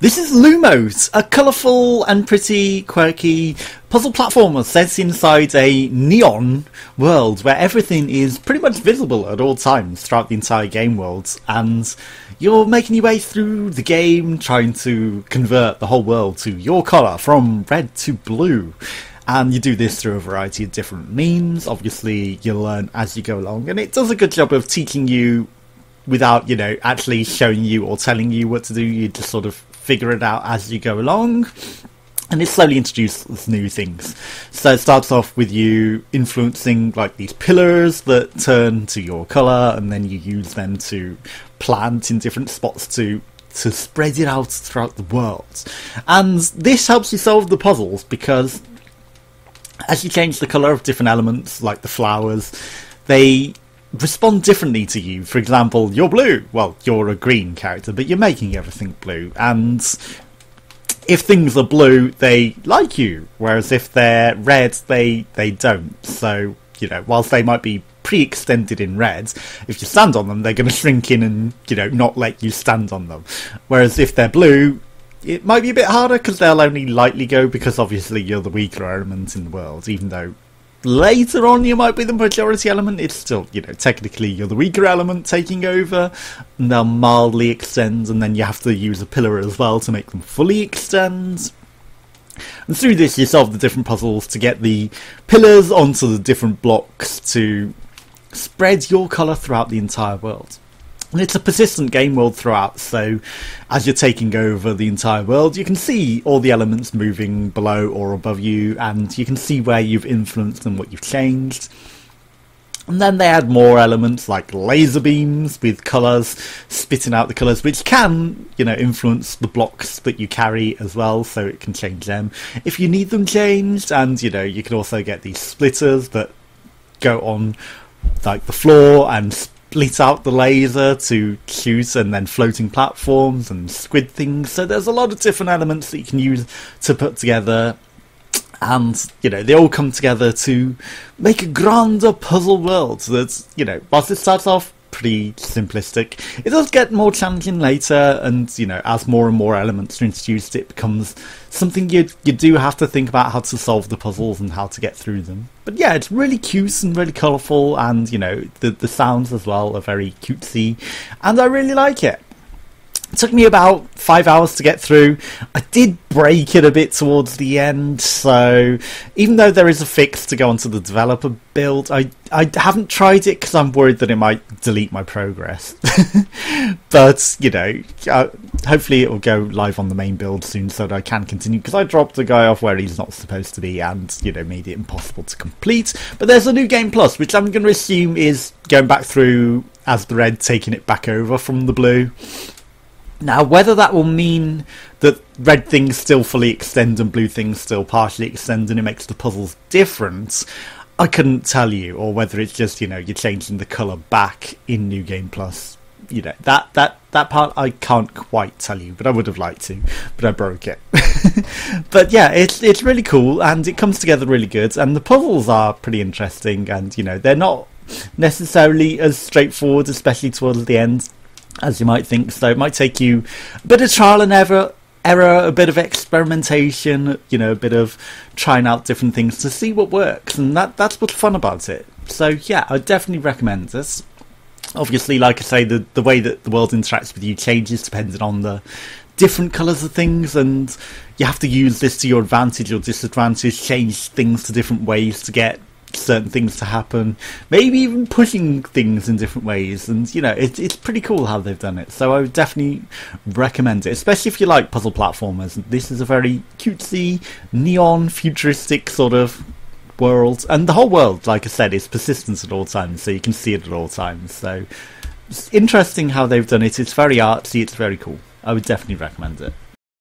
This is Lumote, a colourful and pretty quirky puzzle platformer set inside a neon world where everything is pretty much visible at all times throughout the entire game world, and you're making your way through the game trying to convert the whole world to your colour from red to blue. And you do this through a variety of different means. Obviously, you learn as you go along, and it does a good job of teaching you without, actually showing you or telling you what to do. You just sort of figure it out as you go along, and it slowly introduces new things. So it starts off with you influencing like these pillars that turn to your colour, and then you use them to plant in different spots to spread it out throughout the world. And this helps you solve the puzzles, because as you change the colour of different elements, like the flowers, they respond differently to you. For example, you're blue. Well, you're a green character, but you're making everything blue. And if things are blue, they like you. Whereas if they're red, they don't. So, whilst they might be pre-extended in red, if you stand on them, they're going to shrink in and, not let you stand on them. Whereas if they're blue, it might be a bit harder, because they'll only lightly go, because obviously you're the weaker element in the world, even though later on you might be the majority element. It's still, technically you're the weaker element taking over, and they'll mildly extend, and then you have to use a pillar as well to make them fully extend. And through this you solve the different puzzles to get the pillars onto the different blocks to spread your colour throughout the entire world. And it's a persistent game world throughout, so as you're taking over the entire world, you can see all the elements moving below or above you, and you can see where you've influenced and what you've changed. And then they add more elements like laser beams with colours, spitting out the colours, which can, influence the blocks that you carry as well, so it can change them if you need them changed. And, you can also get these splitters that go on like the floor and split out the laser to shoot, and then floating platforms and squid things. So there's a lot of different elements that you can use to put together, and they all come together to make a grander puzzle world that's, whilst it starts off pretty simplistic, it does get more challenging later, and as more and more elements are introduced, it becomes something you do have to think about how to solve the puzzles and how to get through them. But yeah, it's really cute and really colourful, and the sounds as well are very cutesy, and I really like it. It took me about 5 hours to get through. I did break it a bit towards the end, so even though there is a fix to go onto the developer build, I haven't tried it because I'm worried that it might delete my progress. But, hopefully it will go live on the main build soon so that I can continue, because I dropped the guy off where he's not supposed to be and, made it impossible to complete. But there's a new game plus, which I'm going to assume is going back through as the red, taking it back over from the blue. Now, whether that will mean that red things still fully extend and blue things still partially extend and it makes the puzzles different, I couldn't tell you. Or whether it's just, you're changing the colour back in New Game Plus. That part I can't quite tell you, but I would have liked to, but I broke it. But yeah, it's really cool, and it comes together really good, and the puzzles are pretty interesting, and, they're not necessarily as straightforward, especially towards the end, as you might think. So it might take you a bit of trial and error, a bit of experimentation, a bit of trying out different things to see what works, and that's what's fun about it. So yeah, I definitely recommend this. Obviously, like I say, the way that the world interacts with you changes depending on the different colours of things, and you have to use this to your advantage or disadvantage, change things to different ways to get certain things to happen, maybe even pushing things in different ways, and it's pretty cool how they've done it. So I would definitely recommend it, especially if you like puzzle platformers. This is a very cutesy, neon, futuristic sort of world, and the whole world, like I said, is persistent at all times, so you can see it at all times. So it's interesting how they've done it. It's very artsy, it's very cool. I would definitely recommend it.